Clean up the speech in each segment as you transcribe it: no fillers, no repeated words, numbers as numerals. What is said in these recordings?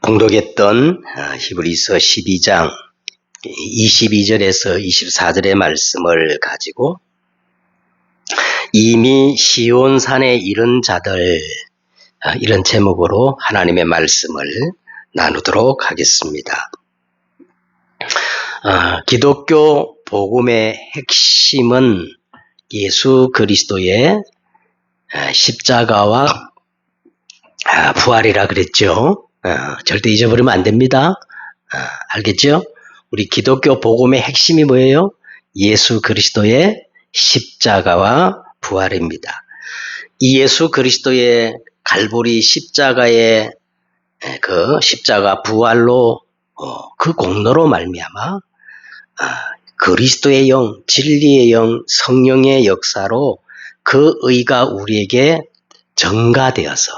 봉독했던 히브리서 12장 22절에서 24절의 말씀을 가지고 이미 시온산에 이른 자들, 이런 제목으로 하나님의 말씀을 나누도록 하겠습니다. 기독교 복음의 핵심은 예수 그리스도의 십자가와 부활이라 그랬죠. 절대 잊어버리면 안 됩니다. 알겠죠? 우리 기독교 복음의 핵심이 뭐예요? 예수 그리스도의 십자가와 부활입니다. 이 예수 그리스도의 갈보리 십자가의 그 십자가 부활로 그 공로로 말미암아 그리스도의 영, 진리의 영, 성령의 역사로 그 의가 우리에게 전가되어서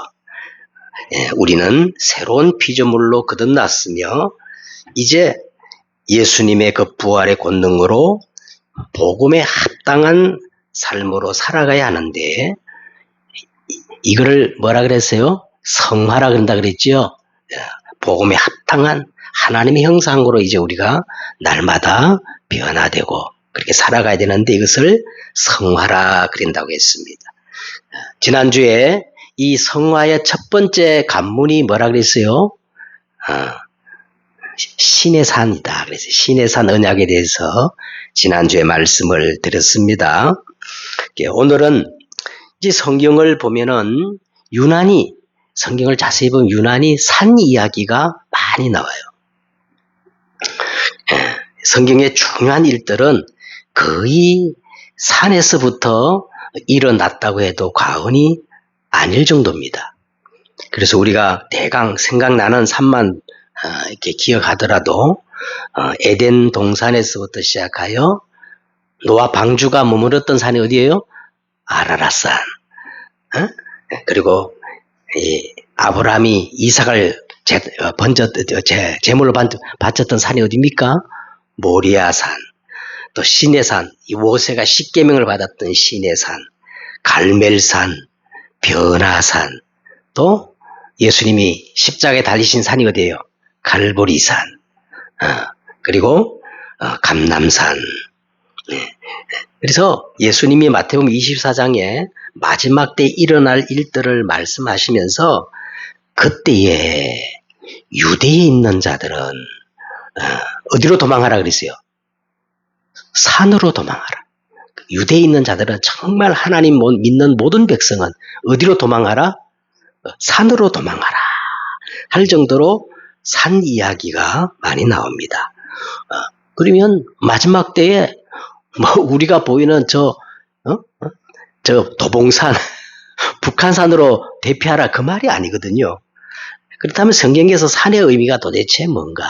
우리는 새로운 피조물로 거듭났으며 이제 예수님의 그 부활의 권능으로 복음에 합당한 삶으로 살아가야 하는데 이거를 뭐라 그랬어요? 성화라 그런다 그랬죠? 복음에 합당한 하나님의 형상으로 이제 우리가 날마다 변화되고 그렇게 살아가야 되는데 이것을 성화라 그런다고 했습니다. 지난주에 이 성화의 첫 번째 관문이 뭐라 그랬어요? 신의 산이다. 그래서 신의 산 언약에 대해서 지난주에 말씀을 드렸습니다. 오늘은 이제 성경을 보면은 유난히 성경을 자세히 보면 유난히 산 이야기가 많이 나와요. 성경의 중요한 일들은 거의 산에서부터 일어났다고 해도 과언이 아닐 정도입니다. 그래서 우리가 대강 생각나는 산만 이렇게 기억하더라도 에덴 동산에서부터 시작하여 노아 방주가 머물렀던 산이 어디예요? 아라랏산. 그리고 아브라함이 이삭을 제물로 바쳤던 산이 어디입니까? 모리아산. 또 시내산, 이 모세가 십계명을 받았던 시내산, 갈멜산, 변화산, 또 예수님이 십자가에 달리신 산이 어디예요? 갈보리산, 그리고 감람산. 그래서 예수님이 마태복음 24장에 마지막 때 일어날 일들을 말씀하시면서 그때에 유대에 있는 자들은 어디로 도망하라 그랬어요? 산으로 도망하라. 유대에 있는 자들은 정말 하나님 믿는 모든 백성은 어디로 도망하라? 산으로 도망하라 할 정도로 산 이야기가 많이 나옵니다. 그러면 마지막 때에 우리가 보이는 저 도봉산, 북한산으로 대피하라 그 말이 아니거든요. 그렇다면 성경에서 산의 의미가 도대체 뭔가?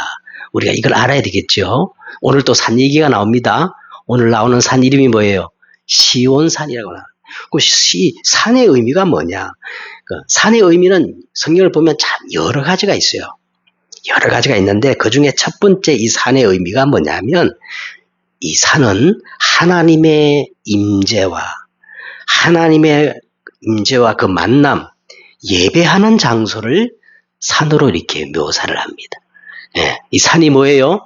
우리가 이걸 알아야 되겠죠. 오늘 또 산 얘기가 나옵니다. 오늘 나오는 산 이름이 뭐예요? 시온산이라고 나와요. 그 산의 의미가 뭐냐? 산의 의미는 성경을 보면 참 여러 가지가 있어요. 여러 가지가 있는데 그 중에 첫 번째 이 산의 의미가 뭐냐면 이 산은 하나님의 임재와 그 만남, 예배하는 장소를 산으로 이렇게 묘사를 합니다. 이 산이 뭐예요?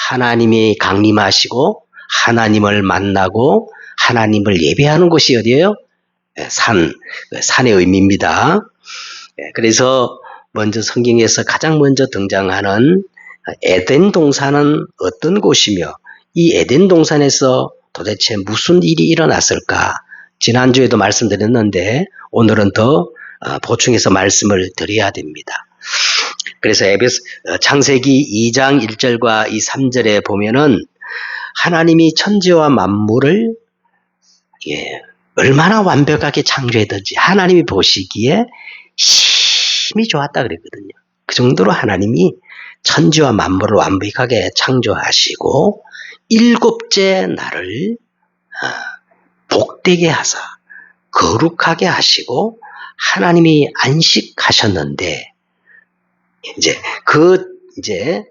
하나님이 강림하시고 하나님을 만나고 하나님을 예배하는 곳이 어디예요? 산의 의미입니다. 그래서 먼저 성경에서 가장 먼저 등장하는 에덴 동산은 어떤 곳이며 이 에덴 동산에서 도대체 무슨 일이 일어났을까? 지난주에도 말씀드렸는데 오늘은 더 보충해서 말씀을 드려야 됩니다. 그래서 창세기 2장 1절과 이 3절에 보면은 하나님이 천지와 만물을 얼마나 완벽하게 창조했던지 하나님이 보시기에 심히 좋았다 그랬거든요. 그 정도로 하나님이 천지와 만물을 완벽하게 창조하시고 일곱째 날을 복되게 하사 거룩하게 하시고 하나님이 안식하셨는데 이제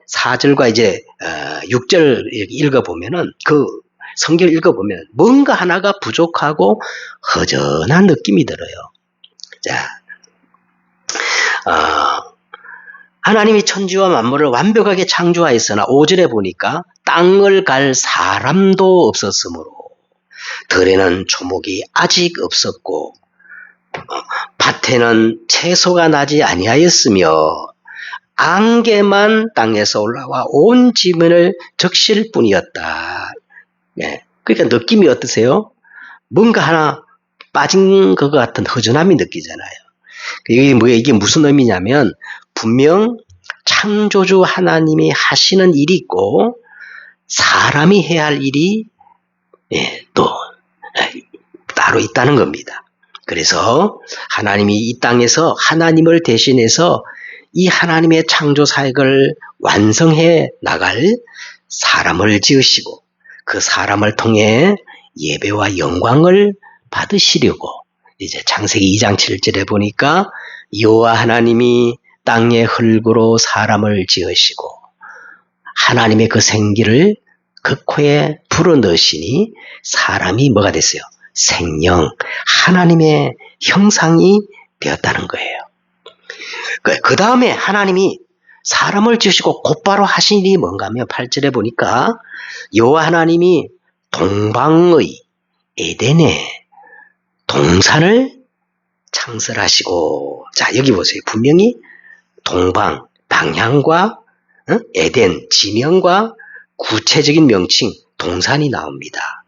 4절과 이제 6절 읽어보면은 그 성경을 읽어보면 뭔가 하나가 부족하고 허전한 느낌이 들어요. 자, 하나님이 천지와 만물을 완벽하게 창조하였으나 5절에 보니까 땅을 갈 사람도 없었으므로 들에는 초목이 아직 없었고 밭에는 채소가 나지 아니하였으며 안개만 땅에서 올라와 온 지면을 적실 뿐이었다. 네. 그러니까 느낌이 어떠세요? 뭔가 하나 빠진 것 같은 허전함이 느끼잖아요. 이게 무슨 의미냐면 분명 창조주 하나님이 하시는 일이 있고 사람이 해야 할 일이 또 따로 있다는 겁니다. 그래서 하나님이 이 땅에서 하나님을 대신해서 이 하나님의 창조 사역을 완성해 나갈 사람을 지으시고 그 사람을 통해 예배와 영광을 받으시려고 이제 창세기 2장 7절에 보니까 여호와 하나님이 땅의 흙으로 사람을 지으시고 하나님의 그 생기를 그 코에 불어넣으시니 사람이 뭐가 됐어요? 생명, 하나님의 형상이 되었다는 거예요. 그 다음에 하나님이 사람을 지으시고 곧바로 하신 일이 뭔가 하면 8절에 보니까 여호와 하나님이 동방의 에덴에 동산을 창설하시고, 자 여기 보세요. 분명히 동방, 방향과 에덴, 지명과 구체적인 명칭, 동산이 나옵니다.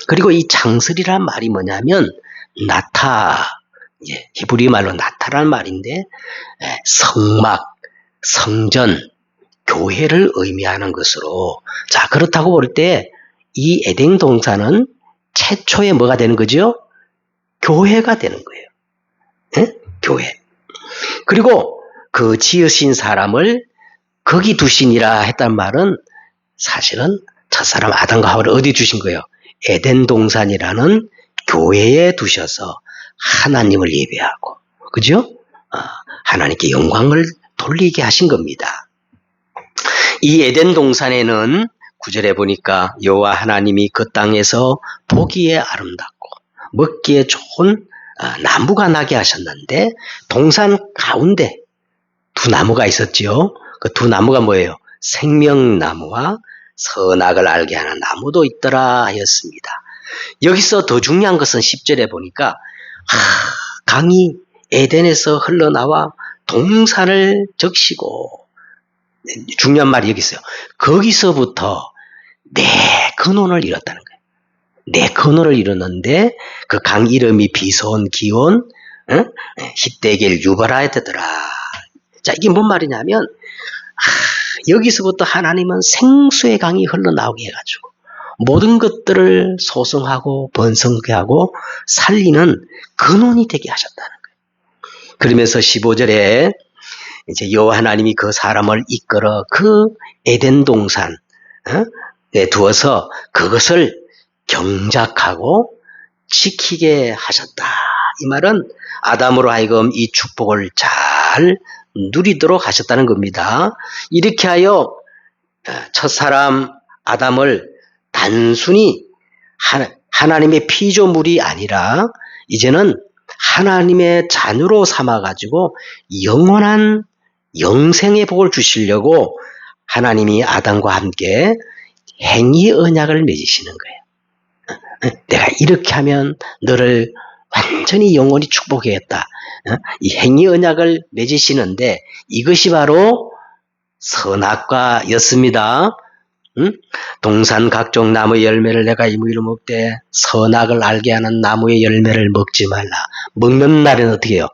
그리고 이 창설이란 말이 뭐냐면 나타, 히브리 말로 나타란 말인데 성막, 성전, 교회를 의미하는 것으로, 자 그렇다고 볼 때 이 에덴 동산은 최초의 뭐가 되는 거죠? 교회가 되는 거예요. 교회. 그리고 그 지으신 사람을 거기 두시니라 했단 말은 사실은 첫사람 아담과 하와를 어디 주신 거예요? 에덴 동산이라는 교회에 두셔서 하나님을 예배하고, 그죠? 하나님께 영광을 돌리게 하신 겁니다. 이 에덴 동산에는 9절에 보니까 여호와 하나님이 그 땅에서 보기에 아름답고 먹기에 좋은 나무가 나게 하셨는데 동산 가운데 두 나무가 있었지요. 그 두 나무가 뭐예요? 생명나무와 선악을 알게 하는 나무도 있더라 하였습니다. 여기서 더 중요한 것은 10절에 보니까 강이 에덴에서 흘러나와 동산을 적시고, 중요한 말이 여기 있어요. 거기서부터 네 근원을 이뤘다는 거예요. 네 근원을 이뤘는데 그 강 이름이 비손, 기온, 히데겔, 유바라였더라. 자, 이게 뭔 말이냐면 여기서부터 하나님은 생수의 강이 흘러나오게 해가지고 모든 것들을 소성하고 번성케 하고 살리는 근원이 되게 하셨다는 거예요. 그러면서 15절에 이제 여호와 하나님이 그 사람을 이끌어 그 에덴 동산에 두어서 그것을 경작하고 지키게 하셨다. 이 말은 아담으로 하여금 이 축복을 잘 누리도록 하셨다는 겁니다. 이렇게 하여 첫사람 아담을 단순히 하나님의 피조물이 아니라 이제는 하나님의 자녀로 삼아가지고 영원한 영생의 복을 주시려고 하나님이 아담과 함께 행위 언약을 맺으시는 거예요. 내가 이렇게 하면 너를 완전히 영원히 축복하겠다. 이 행위 언약을 맺으시는데 이것이 바로 선악과였습니다. 동산 각종 나무의 열매를 내가 임의로 먹되 선악을 알게 하는 나무의 열매를 먹지 말라. 먹는 날에는 어떻게 해요?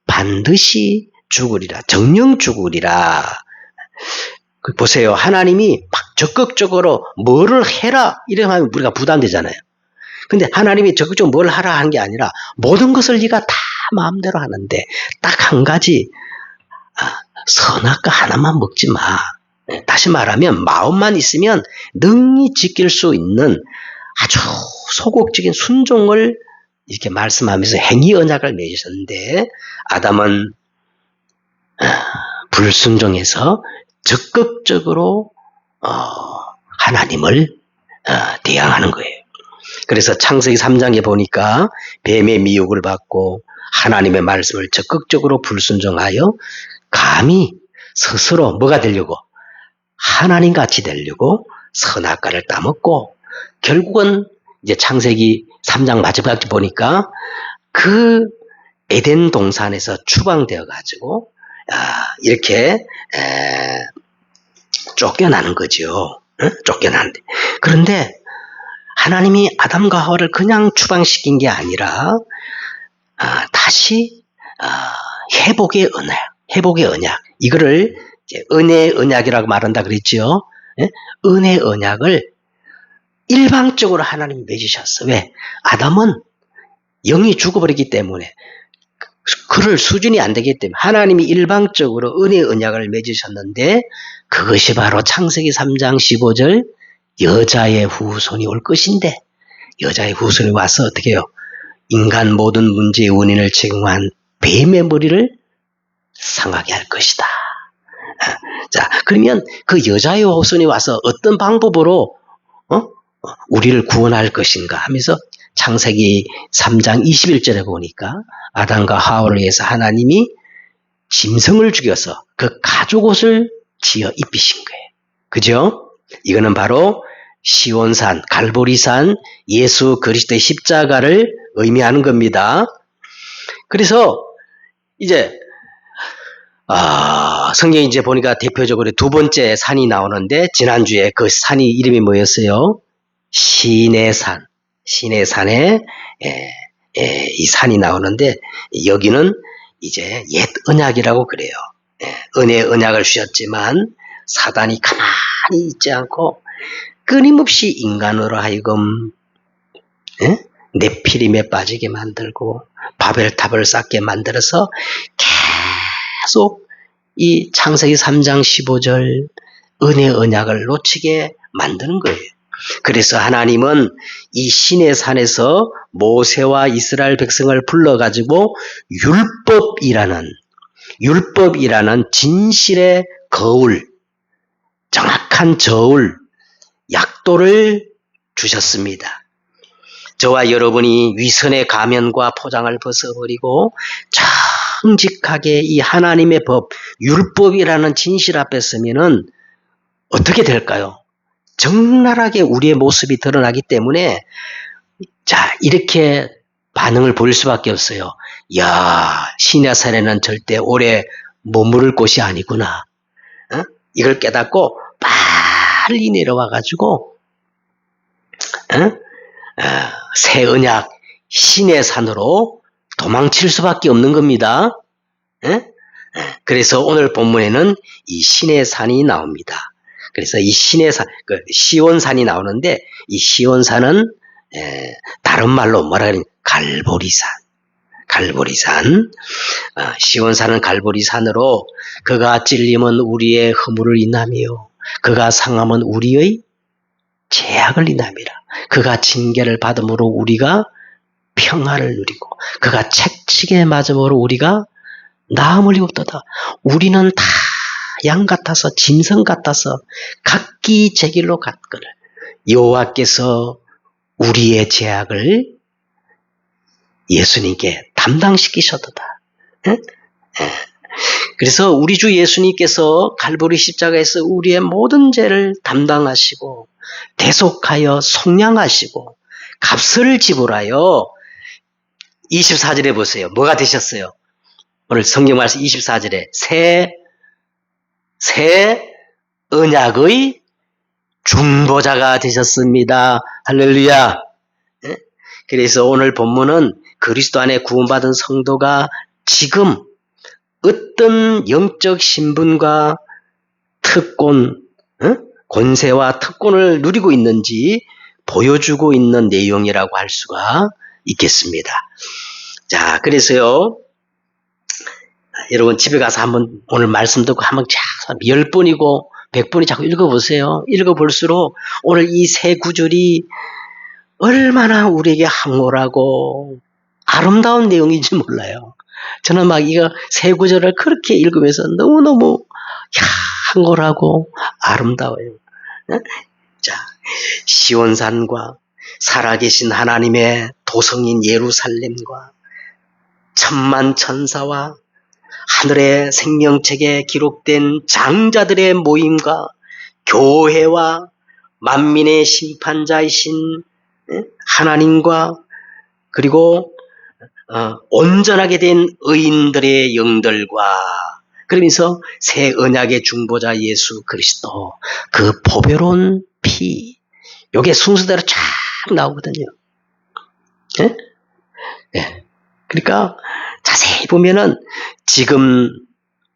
반드시 죽으리라. 정령 죽으리라. 보세요. 하나님이 막 적극적으로 뭐를 해라 이러면 우리가 부담되잖아요. 근데 하나님이 적극적으로 뭘 하라 하는 게 아니라 모든 것을 네가 다 마음대로 하는데 딱 한 가지, 선악과 하나만 먹지 마. 다시 말하면 마음만 있으면 능히 지킬 수 있는 아주 소극적인 순종을 이렇게 말씀하면서 행위 언약을 맺으셨는데 아담은 불순종해서 적극적으로 하나님을 대항하는 거예요. 그래서 창세기 3장에 보니까 뱀의 미혹을 받고 하나님의 말씀을 적극적으로 불순종하여 감히 스스로 뭐가 되려고? 하나님 같이 되려고 선악과를 따먹고 결국은 이제 창세기 3장 마지막에 보니까 그 에덴 동산에서 추방되어 가지고 이렇게 쫓겨나는 거죠. 쫓겨나는데 그런데 하나님이 아담과 하와를 그냥 추방시킨 게 아니라 다시 회복의 언약 이거를 이제 은혜의 언약이라고 말한다 그랬죠. 은혜의 언약을 일방적으로 하나님이 맺으셨어. 왜? 아담은 영이 죽어버렸기 때문에 그럴 수준이 안 되기 때문에 하나님이 일방적으로 은혜의 언약을 맺으셨는데 그것이 바로 창세기 3장 15절 여자의 후손이 올 것인데 여자의 후손이 와서 어떻게 해요? 인간 모든 문제의 원인을 제공한 뱀의 머리를 상하게 할 것이다. 자, 그러면 그 여자의 후손이 와서 어떤 방법으로 우리를 구원할 것인가 하면서 창세기 3장 21절에 보니까 아담과 하와를 위해서 하나님이 짐승을 죽여서 그 가죽옷을 지어 입히신 거예요. 그죠? 이거는 바로 시온산, 갈보리산 예수 그리스도의 십자가를 의미하는 겁니다. 그래서 이제 성경에 이제 보니까 대표적으로 두 번째 산이 나오는데 지난주에 그 산이 이름이 뭐였어요? 시내산. 시내산에 이 산이 나오는데 여기는 이제 옛 언약이라고 그래요. 은혜의 언약을 주셨지만 사단이 가만히 있지 않고 끊임없이 인간으로 하여금 네피림에 빠지게 만들고 바벨탑을 쌓게 만들어서 계속 이 창세기 3장 15절 은혜의 언약을 놓치게 만드는 거예요. 그래서 하나님은 이 시내산에서 모세와 이스라엘 백성을 불러가지고 율법이라는 진실의 거울, 정확한 저울, 약도를 주셨습니다. 저와 여러분이 위선의 가면과 포장을 벗어버리고 정직하게 이 하나님의 법, 율법이라는 진실 앞에 서면은 어떻게 될까요? 적나라하게 우리의 모습이 드러나기 때문에 자 이렇게 반응을 보일 수밖에 없어요. 야, 시내산에는 절대 오래 머무를 곳이 아니구나. 이걸 깨닫고 빨리 내려와가지고 새 언약 시내산으로 도망칠 수밖에 없는 겁니다. 그래서 오늘 본문에는 이 시내산이 나옵니다. 그래서 이 시내산, 시온산이 나오는데 이 시온산은 다른 말로 뭐라 그러냐? 갈보리산. 시온산은 갈보리산으로 그가 찔림은 우리의 허물을 인하며 그가 상함은 우리의 죄악을 인함이라. 그가 징계를 받음으로 우리가 평화를 누리고 그가 채찍에 맞음으로 우리가 나음을 입었도다. 우리는 다 양 같아서 짐승 같아서 각기 제 길로 갔거늘 여호와께서 우리의 죄악을 예수님께 담당시키셨도다. 그래서 우리 주 예수님께서 갈보리 십자가에서 우리의 모든 죄를 담당하시고 대속하여 속량하시고 값을 지불하여 24절에 보세요. 뭐가 되셨어요? 오늘 성경 말씀 24절에 새 언약의 중보자가 되셨습니다. 할렐루야. 그래서 오늘 본문은 그리스도 안에 구원받은 성도가 지금 어떤 영적 신분과 특권, 권세와 특권을 누리고 있는지 보여주고 있는 내용이라고 할 수가 있겠습니다. 자, 그래서요, 여러분 집에 가서 한번 오늘 말씀 듣고 한번 10번이고 100번이 자꾸 읽어보세요. 읽어볼수록 오늘 이 세 구절이 얼마나 우리에게 황홀하고 아름다운 내용인지 몰라요. 저는 막 이거 세 구절을 그렇게 읽으면서 너무너무 황홀하고 아름다워요. 자, 시온산과 살아계신 하나님의 도성인 예루살렘과 천만 천사와 하늘의 생명책에 기록된 장자들의 모임과 교회와 만민의 심판자이신 하나님과 그리고 온전하게 된 의인들의 영들과 그러면서 새 언약의 중보자 예수 그리스도 그 보배로운 피 요게 순서대로 쫙 나오거든요. 예? 예. 그러니까 자세히 보면은 지금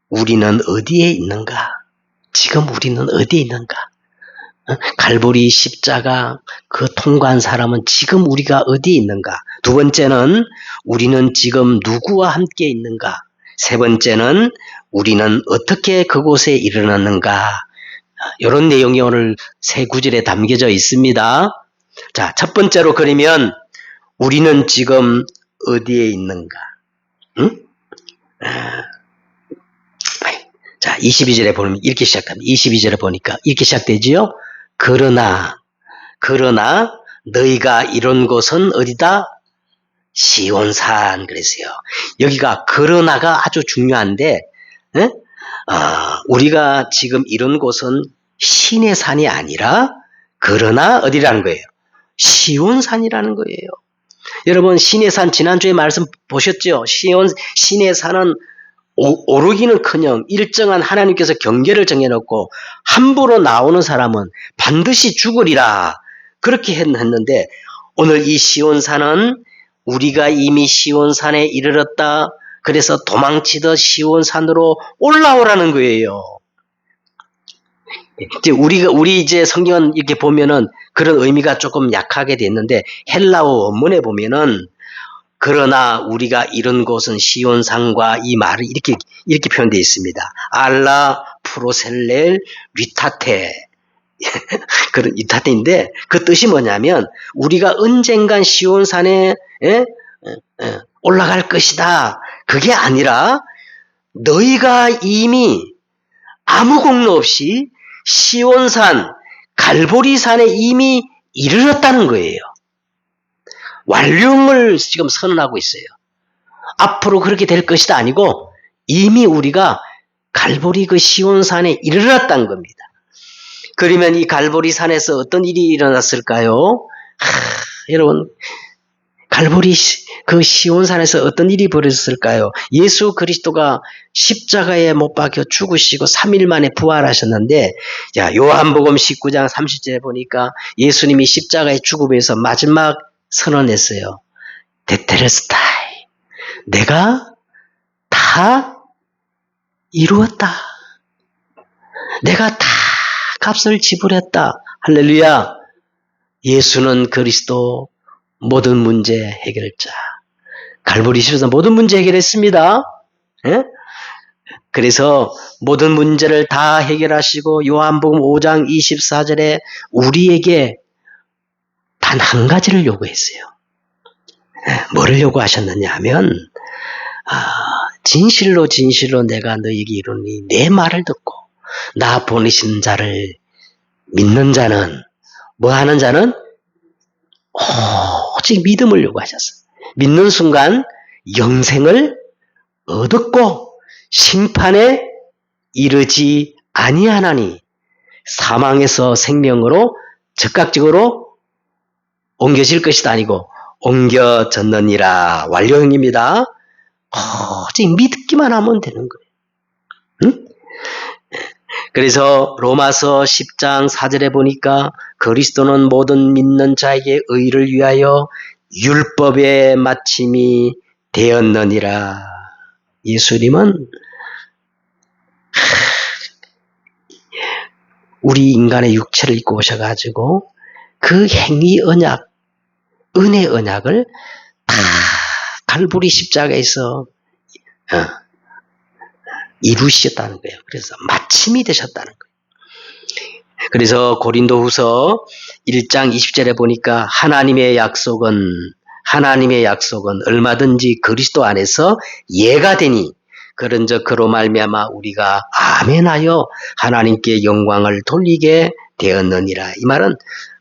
우리는 어디에 있는가? 지금 우리는 어디에 있는가? 갈보리 십자가 그 통과한 사람은 지금 우리가 어디에 있는가? 두 번째는 우리는 지금 누구와 함께 있는가? 세 번째는 우리는 어떻게 그곳에 이르렀는가? 이런 내용이 오늘 세 구절에 담겨져 있습니다. 자, 첫 번째로 그러면 우리는 지금 어디에 있는가? 응? 자, 22절에 보면 이렇게 시작합니다. 22절에 보니까 이렇게 시작되지요? 그러나 너희가 이런 곳은 어디다? 시온산 그랬어요. 여기가 그러나가 아주 중요한데 우리가 지금 이런 곳은 신의 산이 아니라 그러나 어디라는 거예요? 시온산이라는 거예요. 여러분 신의 산 지난주에 말씀 보셨죠? 신의 산은 오르기는커녕 일정한 하나님께서 경계를 정해놓고 함부로 나오는 사람은 반드시 죽으리라 그렇게 했는데 오늘 이 시온산은 우리가 이미 시온산에 이르렀다. 그래서 도망치듯 시온산으로 올라오라는 거예요. 이제 우리 이제 성경은 이렇게 보면은 그런 의미가 조금 약하게 됐는데 헬라어 원문에 보면은 그러나 우리가 이런 곳은 시온산과 이 말이 이렇게 표현되어 있습니다. 알라 프로셀렐 리타테 그런 리타테인데 그 뜻이 뭐냐면 우리가 언젠간 시온산에 올라갈 것이다. 그게 아니라 너희가 이미 아무 공로 없이 시온산 갈보리산에 이미 이르렀다는 거예요. 완료를 지금 선언하고 있어요. 앞으로 그렇게 될 것이다 아니고 이미 우리가 갈보리 그 시온산에 이르렀다는 겁니다. 그러면 이 갈보리산에서 어떤 일이 일어났을까요? 여러분 갈보리 그 시온산에서 어떤 일이 벌어졌을까요? 예수 그리스도가 십자가에 못 박혀 죽으시고 3일 만에 부활하셨는데 자, 요한복음 19장 30절에 보니까 예수님이 십자가의 죽음에서 마지막 선언했어요. 테텔레스타이 내가 다 이루었다. 내가 다 값을 지불했다. 할렐루야. 예수는 그리스도 모든 문제 해결자. 갈보리 십자가 모든 문제 해결했습니다. 예? 그래서 모든 문제를 다 해결하시고 요한복음 5장 24절에 우리에게 단 한 가지를 요구했어요. 뭐를 요구하셨느냐 하면 진실로 내가 너에게 이르노니 내 말을 듣고 나 보내신 자를 믿는 자는 뭐 하는 자는 오직 믿음을 요구하셨어요. 믿는 순간 영생을 얻었고 심판에 이르지 아니하나니 사망에서 생명으로 즉각적으로 옮겨질 것이다 아니고 옮겨졌느니라. 완료형입니다. 오직 믿기만 하면 되는 거예요. 응? 그래서 로마서 10장 4절에 보니까 그리스도는 모든 믿는 자에게 의를 위하여 율법의 마침이 되었느니라. 예수님은 우리 인간의 육체를 입고 오셔가지고 그 행위 언약, 은혜 언약을 다 갈보리 십자가에서 이루셨다는 거예요. 그래서 마침이 되셨다는 거예요. 그래서 고린도후서 1장 20절에 보니까 하나님의 약속은 얼마든지 그리스도 안에서 예가 되니 그런즉 그로 말미암아 우리가 아멘하여 하나님께 영광을 돌리게 되었느니라. 이 말은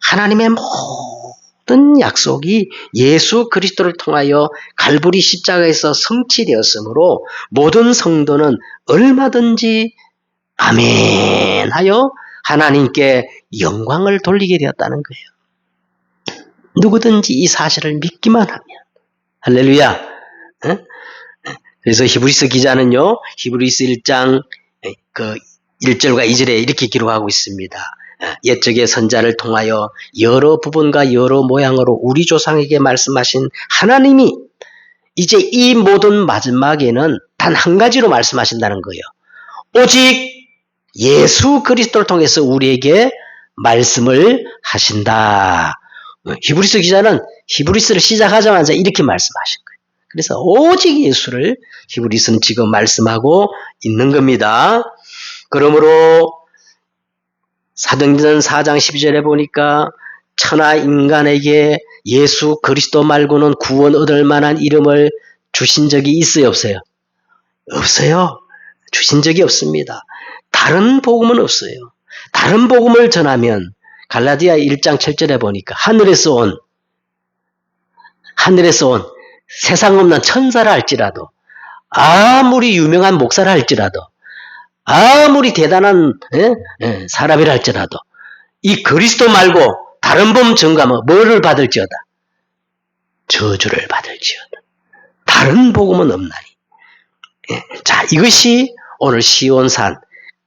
하나님의 모든 모든 약속이 예수 그리스도를 통하여 갈보리 십자가에서 성취되었으므로 모든 성도는 얼마든지 아멘 하여 하나님께 영광을 돌리게 되었다는 거예요. 누구든지 이 사실을 믿기만 하면. 할렐루야. 그래서 히브리서 기자는요, 히브리서 1장 1절과 2절에 이렇게 기록하고 있습니다. 옛적의 선자를 통하여 여러 부분과 여러 모양으로 우리 조상에게 말씀하신 하나님이 이제 이 모든 마지막에는 단 한 가지로 말씀하신다는 거예요. 오직 예수 그리스도를 통해서 우리에게 말씀을 하신다. 히브리서 기자는 히브리서를 시작하자마자 이렇게 말씀하신 거예요. 그래서 오직 예수를 히브리서는 지금 말씀하고 있는 겁니다. 그러므로 사도행전 4장 12절에 보니까 천하 인간에게 예수 그리스도 말고는 구원 얻을 만한 이름을 주신 적이 있어요, 없어요? 없어요. 주신 적이 없습니다. 다른 복음은 없어요. 다른 복음을 전하면 갈라디아 1장 7절에 보니까 하늘에서 온 세상 없는 천사라 할지라도 아무리 유명한 목사라 할지라도 아무리 대단한 사람이라 할지라도 이 그리스도 말고 다른 법 전가하면 뭐를 받을지어다? 저주를 받을지어다. 다른 복음은 없나니. 자, 이것이 오늘 시온산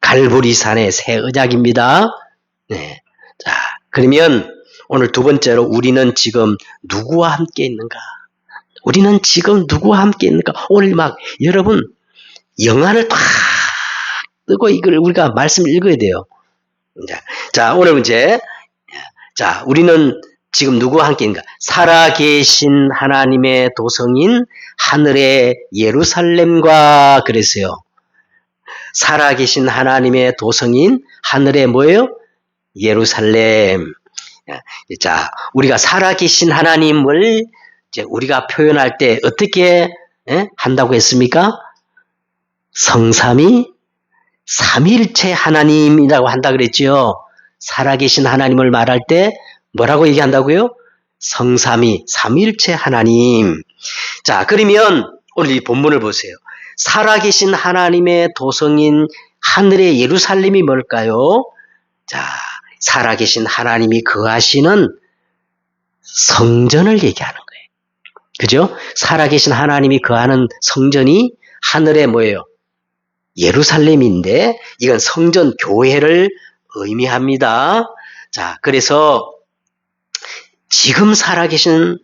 갈보리산의 새 언약입니다. 자, 그러면 오늘 두 번째로 우리는 지금 누구와 함께 있는가? 우리는 지금 누구와 함께 있는가? 오늘 막 여러분 영안을 탁 뜨고 이걸 우리가 말씀을 읽어야 돼요. 자, 오늘 이제 자, 우리는 지금 누구와 함께 있는가? 살아계신 하나님의 도성인 하늘의 예루살렘과 그랬어요. 살아계신 하나님의 도성인 하늘의 뭐예요? 예루살렘. 자, 우리가 살아계신 하나님을 이제 우리가 표현할 때 어떻게 한다고 했습니까? 성삼위 삼위일체 하나님이라고 한다 그랬죠. 살아계신 하나님을 말할 때 뭐라고 얘기한다고요? 성삼위 삼위일체 하나님. 자, 그러면 오늘 이 본문을 보세요. 살아계신 하나님의 도성인 하늘의 예루살렘이 뭘까요? 자, 살아계신 하나님이 거하시는 성전을 얘기하는 거예요. 그죠? 살아계신 하나님이 거하는 성전이 하늘의 뭐예요? 예루살렘인데 이건 성전 교회를 의미합니다. 자, 그래서 지금 살아계신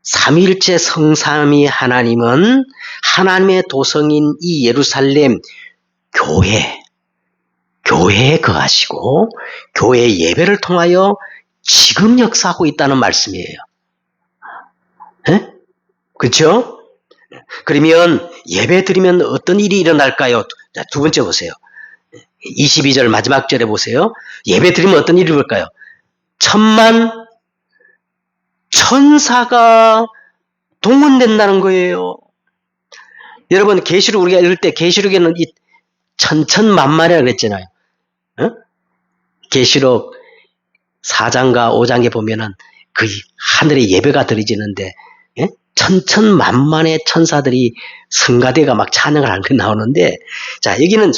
삼위일체 성삼위 하나님은 하나님의 도성인 이 예루살렘 교회에 거하시고 교회 예배를 통하여 지금 역사하고 있다는 말씀이에요. 그렇죠? 그러면 예배 드리면 어떤 일이 일어날까요? 자, 두 번째 보세요. 22절 마지막 절에 보세요. 예배 드리면 어떤 일이 일어날까요? 천만 천사가 동원된다는 거예요. 여러분 계시록 우리가 읽을 때 계시록에는 이 천천만만이라고 그랬잖아요. 계시록 4장과 5장에 보면은 그 하늘에 예배가 드려지는데 천천만만의 천사들이 성가대가 막 찬양을 하는 게 나오는데, 자, 여기는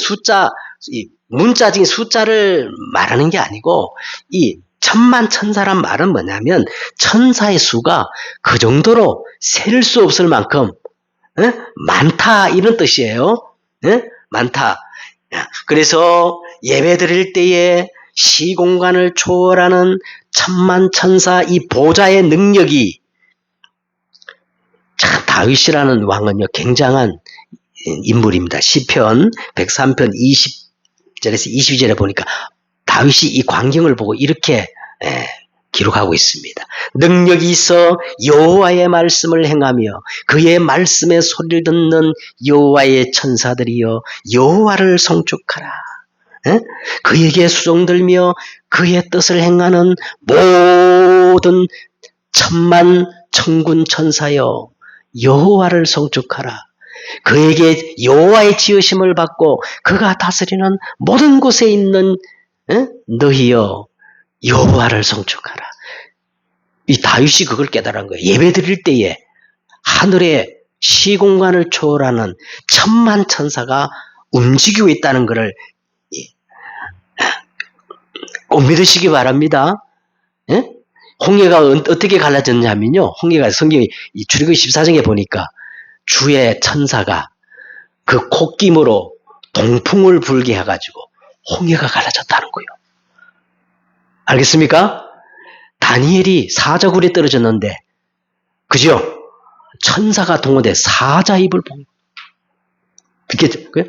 문자적인 숫자를 말하는 게 아니고 이 천만 천사란 말은 뭐냐면 천사의 수가 그 정도로 셀 수 없을 만큼 많다 이런 뜻이에요. 많다. 그래서 예배 드릴 때에 시공간을 초월하는 천만 천사 이 보좌의 능력이 참 다윗이라는 왕은요 굉장한 인물입니다. 시편 103편 20절에서 22절에 보니까 다윗이 이 광경을 보고 이렇게 기록하고 있습니다. 능력이 있어 여호와의 말씀을 행하며 그의 말씀의 소리를 듣는 여호와의 천사들이여 여호와를 송축하라. 그에게 수종들며 그의 뜻을 행하는 모든 천만 천군 천사여 여호와를 송축하라. 그에게 여호와의 지으심을 받고 그가 다스리는 모든 곳에 있는 너희여 여호와를 송축하라. 이 다윗이 그걸 깨달은 거예요. 예배 드릴 때에 하늘의 시공간을 초월하는 천만 천사가 움직이고 있다는 것을 꼭 믿으시기 바랍니다. 예? 홍해가 어떻게 갈라졌냐면요. 홍해가 성경이 출애굽기 14장에 보니까 주의 천사가 그 콧김으로 동풍을 불게 해가지고 홍해가 갈라졌다는 거예요. 알겠습니까? 다니엘이 사자굴에 떨어졌는데, 그죠? 천사가 동원돼 사자 입을 본 거예요.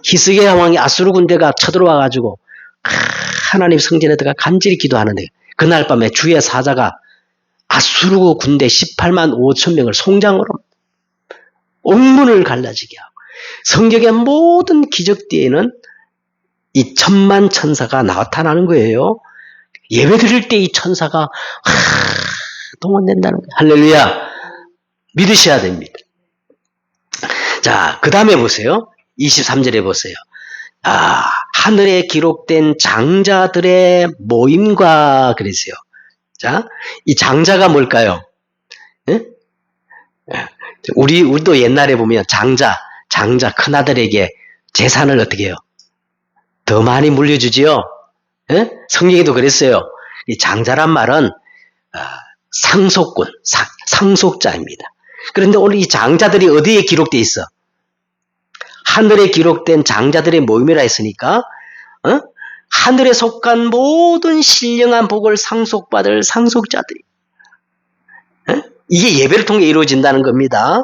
히스기야 왕이 아수르 군대가 쳐들어와가지고 하나님 성전에 들어가 간절히 기도하는데, 그날 밤에 주의 사자가 아수르 군대 18만 5천 명을 송장으로 옥문을 갈라지게 하고, 성경의 모든 기적 뒤에는 이 천만 천사가 나타나는 거예요. 예배 드릴 때 이 천사가 동원된다는 거예요. 할렐루야. 믿으셔야 됩니다. 자, 그 다음에 보세요. 23절에 보세요. 하늘에 기록된 장자들의 모임과 그랬어요. 자, 이 장자가 뭘까요? 예? 우리도 옛날에 보면 장자 큰아들에게 재산을 어떻게 해요? 더 많이 물려주지요? 예? 성경에도 그랬어요. 이 장자란 말은 상속꾼, 상속자입니다. 그런데 오늘 이 장자들이 어디에 기록되어 있어? 하늘에 기록된 장자들의 모임이라 했으니까 하늘에 속한 모든 신령한 복을 상속받을 상속자들이, 이게 예배를 통해 이루어진다는 겁니다.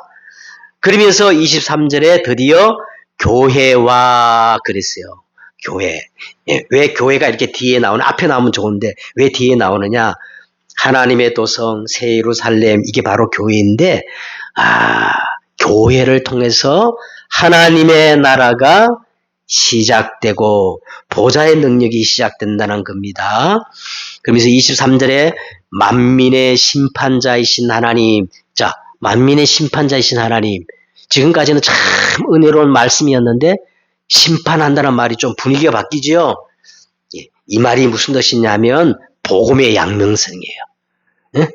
그러면서 23절에 드디어 교회와 그랬어요. 교회. 왜 교회가 이렇게 뒤에 앞에 나오면 좋은데 왜 뒤에 나오느냐? 하나님의 도성 새 예루살렘, 이게 바로 교회인데, 교회를 통해서 하나님의 나라가 시작되고 보좌의 능력이 시작된다는 겁니다. 그러면서 23절에 만민의 심판자이신 하나님, 자, 만민의 심판자이신 하나님, 지금까지는 참 은혜로운 말씀이었는데 심판한다는 말이 좀 분위기가 바뀌죠. 이 말이 무슨 뜻이냐면 복음의 양명성이에요. 예?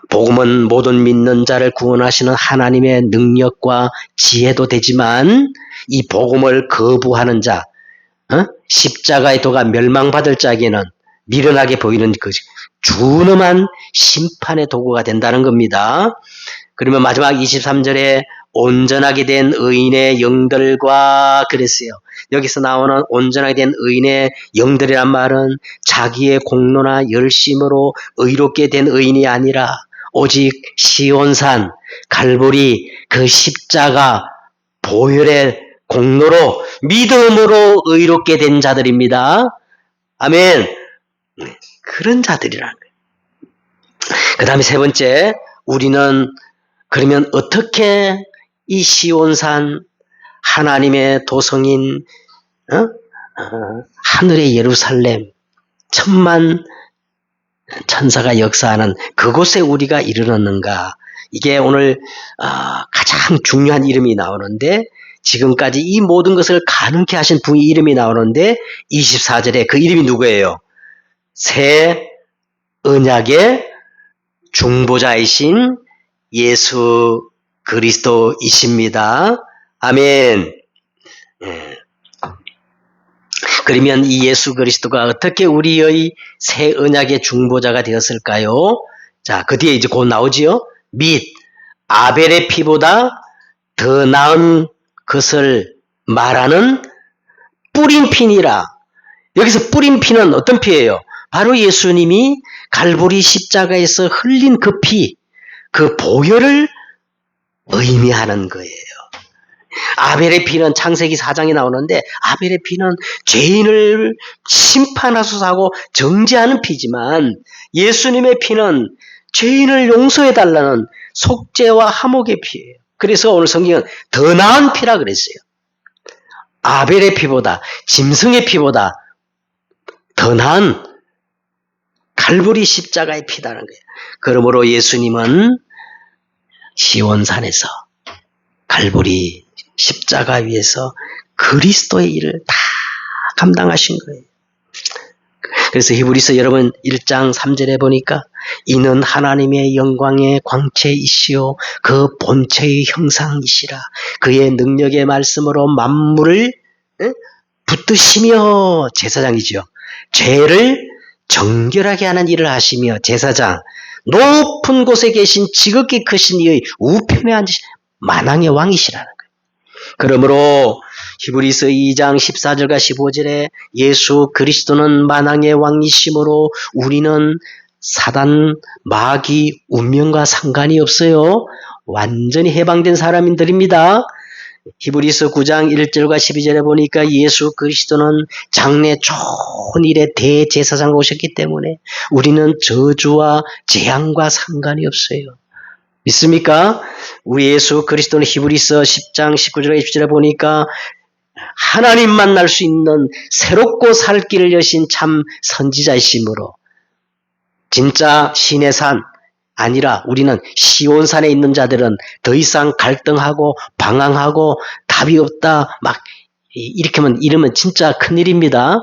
복음은 모든 믿는 자를 구원하시는 하나님의 능력과 지혜도 되지만, 이 복음을 거부하는 자, 십자가의 도가 멸망받을 자에게는 미련하게 보이는 그 준엄한 심판의 도구가 된다는 겁니다. 그러면 마지막 23절에 온전하게 된 의인의 영들과 그랬어요. 여기서 나오는 온전하게 된 의인의 영들이란 말은 자기의 공로나 열심으로 의롭게 된 의인이 아니라 오직 시온산 갈보리 그 십자가 보혈의 공로로 믿음으로 의롭게 된 자들입니다. 아멘. 그런 자들이라는 거예요. 그 다음에 세 번째, 우리는 그러면 어떻게 이 시온산 하나님의 도성인 하늘의 예루살렘 천만 천사가 역사하는 그곳에 우리가 이르렀는가? 이게 오늘 가장 중요한 이름이 나오는데, 지금까지 이 모든 것을 가능케 하신 분의 이름이 나오는데 24절에 그 이름이 누구예요? 새 언약의 중보자이신 예수 그리스도이십니다. 아멘. 그러면 이 예수 그리스도가 어떻게 우리의 새 언약의 중보자가 되었을까요? 자, 그 뒤에 이제 곧 나오지요. 및 아벨의 피보다 더 나은 것을 말하는 뿌린 피니라. 여기서 뿌린 피는 어떤 피예요? 바로 예수님이 갈보리 십자가에서 흘린 그 피, 그 보혈을 의미하는 거예요. 아벨의 피는 창세기 4장에 나오는데, 아벨의 피는 죄인을 심판하소서 하고 정죄하는 피지만, 예수님의 피는 죄인을 용서해달라는 속죄와 화목의 피예요. 그래서 오늘 성경은 더 나은 피라 그랬어요. 아벨의 피보다, 짐승의 피보다 더 나은 갈보리 십자가의 피다는 거예요. 그러므로 예수님은 시온산에서 갈보리 십자가 위에서 그리스도의 일을 다 감당하신 거예요. 그래서 히브리서 여러분 1장 3절에 보니까 이는 하나님의 영광의 광채이시요 그 본체의 형상이시라. 그의 능력의 말씀으로 만물을 붙드시며 제사장이죠. 죄를 정결하게 하는 일을 하시며 제사장, 높은 곳에 계신 지극히 크신 이의 우편에 앉으신 만왕의 왕이시라는 거예요. 그러므로 히브리서 2장 14절과 15절에 예수 그리스도는 만왕의 왕이시므로 우리는 사단, 마귀, 운명과 상관이 없어요. 완전히 해방된 사람들입니다. 히브리서 9장 1절과 12절에 보니까 예수 그리스도는 장래 좋은 일에 대제사장으로 오셨기 때문에 우리는 저주와 재앙과 상관이 없어요. 믿습니까? 우리 예수 그리스도는 히브리서 10장 19절과 20절에 보니까 하나님 만날 수 있는 새롭고 살 길을 여신 참 선지자이시므로 진짜 신의 산 아니라 우리는 시온산에 있는 자들은 더 이상 갈등하고 방황하고 답이 없다 막 이러면 진짜 큰일입니다.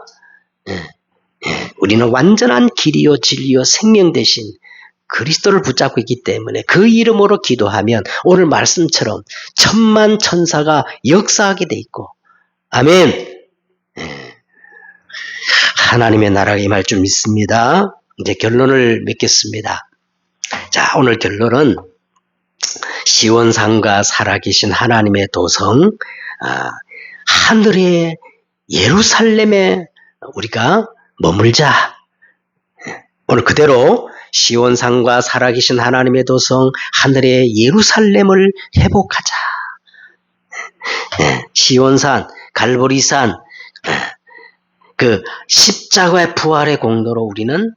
우리는 완전한 길이요 진리요 생명 대신 그리스도를 붙잡고 있기 때문에 그 이름으로 기도하면 오늘 말씀처럼 천만 천사가 역사하게 돼 있고 아멘. 하나님의 나라가 임할 줄 믿습니다. 이제 결론을 맺겠습니다. 자, 오늘 결론은 시온산과 살아계신 하나님의 도성, 하늘의 예루살렘에 우리가 머물자. 오늘 그대로 시온산과 살아계신 하나님의 도성, 하늘의 예루살렘을 회복하자. 시온산, 갈보리산, 그 십자가의 부활의 공로로 우리는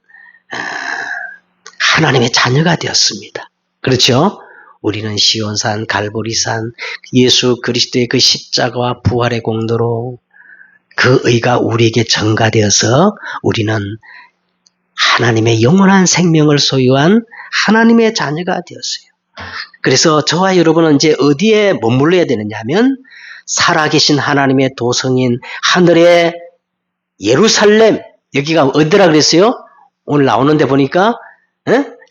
하나님의 자녀가 되었습니다. 그렇죠? 우리는 시온산, 갈보리산, 예수 그리스도의 그 십자가와 부활의 공로로 그 의가 우리에게 전가되어서 우리는 하나님의 영원한 생명을 소유한 하나님의 자녀가 되었어요. 그래서 저와 여러분은 이제 어디에 머물러야 되느냐 하면 살아계신 하나님의 도성인 하늘의 예루살렘, 여기가 어디라 그랬어요? 오늘 나오는데 보니까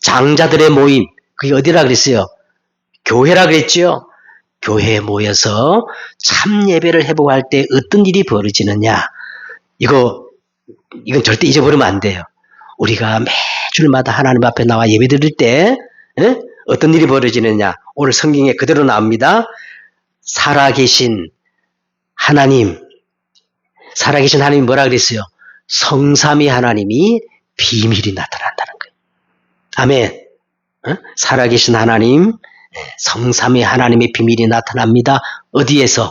장자들의 모임, 그게 어디라 그랬어요? 교회라 그랬죠? 교회에 모여서 참 예배를 회복할 때 어떤 일이 벌어지느냐? 이건 절대 잊어버리면 안 돼요. 우리가 매주마다 하나님 앞에 나와 예배 드릴 때 어떤 일이 벌어지느냐? 오늘 성경에 그대로 나옵니다. 살아계신 하나님이 뭐라 그랬어요? 성삼위 하나님이 비밀이 나타난다는 거예요. 아멘. 살아계신 하나님, 성삼위 하나님의 비밀이 나타납니다. 어디에서?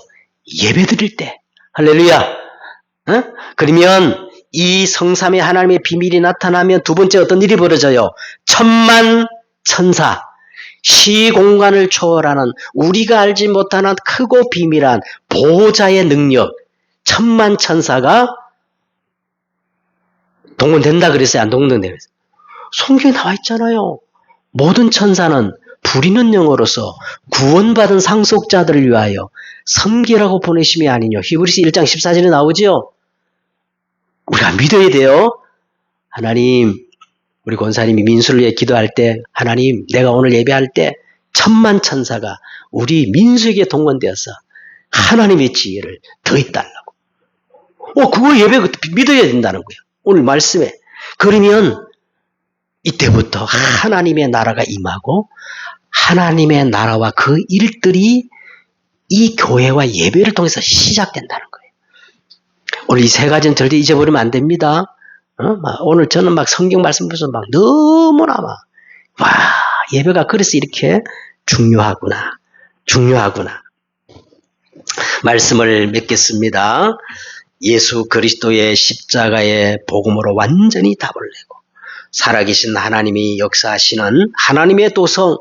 예배 드릴 때. 할렐루야. 그러면 이 성삼위 하나님의 비밀이 나타나면 두 번째 어떤 일이 벌어져요? 천만 천사, 시공간을 초월하는 우리가 알지 못하는 크고 비밀한 보호자의 능력, 천만 천사가 동원된다 그랬어요? 안 동원된다 그랬어요? 성경에 나와 있잖아요. 모든 천사는 부리는 영어로서 구원받은 상속자들을 위하여 섬기라고 보내심이 아니뇨. 히브리서 1장 14절에 나오죠. 우리가 믿어야 돼요. 하나님, 우리 권사님이 민수를 위해 기도할 때 하나님, 내가 오늘 예배할 때 천만 천사가 우리 민수에게 동원되어서 하나님의 지혜를 더해달라고. 그거 예배 믿어야 된다는 거예요. 오늘 말씀에. 그러면 이때부터 하나님의 나라가 임하고 하나님의 나라와 그 일들이 이 교회와 예배를 통해서 시작된다는 거예요. 오늘 이 세 가지는 절대 잊어버리면 안 됩니다. 오늘 저는 막 성경 말씀 보면서 막 너무나 예배가 그래서 이렇게 중요하구나. 말씀을 맺겠습니다. 예수 그리스도의 십자가의 복음으로 완전히 답을 내고 살아계신 하나님이 역사하시는 하나님의 도성,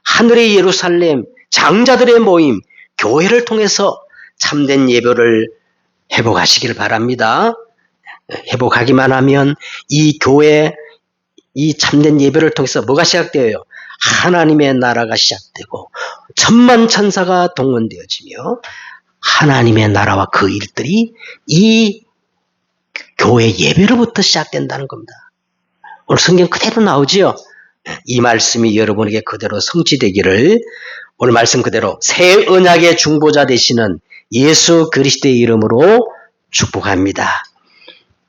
하늘의 예루살렘, 장자들의 모임, 교회를 통해서 참된 예배를 회복하시길 바랍니다. 회복하기만 하면 이 교회, 이 참된 예배를 통해서 뭐가 시작되어요? 하나님의 나라가 시작되고 천만 천사가 동원되어지며 하나님의 나라와 그 일들이 이 교회 예배로부터 시작된다는 겁니다. 오늘 성경 그대로 나오지요. 이 말씀이 여러분에게 그대로 성취되기를 오늘 말씀 그대로 새 언약의 중보자 되시는 예수 그리스도의 이름으로 축복합니다.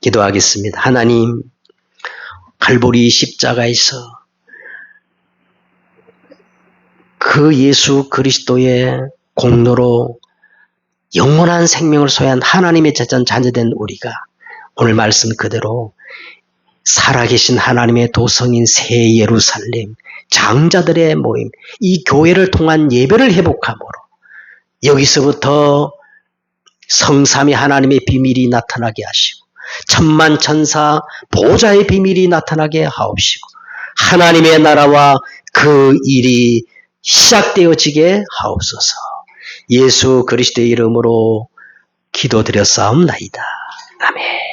기도하겠습니다. 하나님, 갈보리 십자가에서 그 예수 그리스도의 공로로 영원한 생명을 소유한 하나님의 자녀된 우리가 오늘 말씀 그대로 살아계신 하나님의 도성인 새 예루살렘, 장자들의 모임, 이 교회를 통한 예배를 회복함으로 여기서부터 성삼위 하나님의 비밀이 나타나게 하시고 천만천사 보좌의 비밀이 나타나게 하옵시고 하나님의 나라와 그 일이 시작되어지게 하옵소서. 예수 그리스도의 이름으로 기도드렸사옵나이다. 아멘.